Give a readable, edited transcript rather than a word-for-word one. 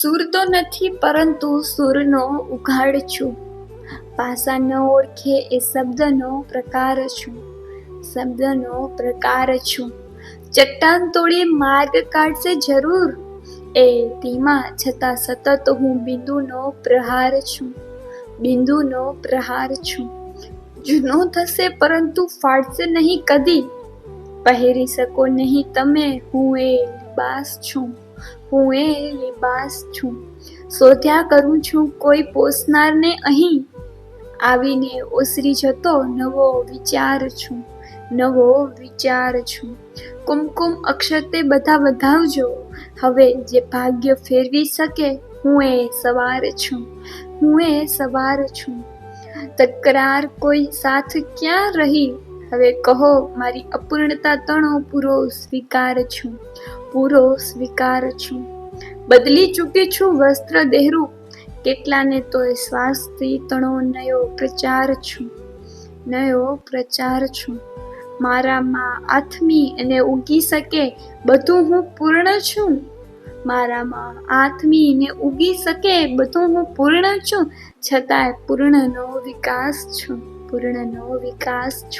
સુર તો નથી પરંતુ સુરનો ઉઘાડ છું. ભાષા ન ઓળખે એ શબ્દનો પ્રકાર છું. શબ્દનો પ્રકાર છું. ચટ્ટાન તોડી માર્ગ કાઢશે જરૂર. એ ધીમા છતાં સતત હું બિંદુનો પ્રહાર છું. બિંદુનો પ્રહાર છું. જૂનો થશે પરંતુ ફાટશે નહીં કદી. પહેરી શકો નહીં તમે, હું એ લિબાસ છું. હું એ લિબાસ છું. શોધ્યા કરું છું કોઈ પોસનારને અહીં. આવીને ઓસરી જતો નવો વિચાર છું. નવો વિચાર છું. કુમકુમ અક્ષતે બધા વધાવજો. હવે જે ભાગ્ય ફેરવી શકે, હું એ સવાર છું. હું એ સવાર છું. તકરાર કોઈ સાથ ક્યાં રહી. હવે કહો મારી અપૂર્ણતા તણો પૂરો સ્વીકાર છું. પૂરો સ્વીકાર છું. બદલી ચૂકી છું વસ્ત્ર દેહરૂપ. કેટલાને તોય શ્વાસથી તણો નયો પ્રચાર છું. નયો પ્રચાર છું. મારામાં આથમી અને ઉગી શકે બધું હું પૂર્ણ છું. મારામાં આથમી ને ઉગી શકે બધું હું પૂર્ણ છું. છતાંય પૂર્ણનો વિકાસ છું. પૂર્ણનો વિકાસ છું.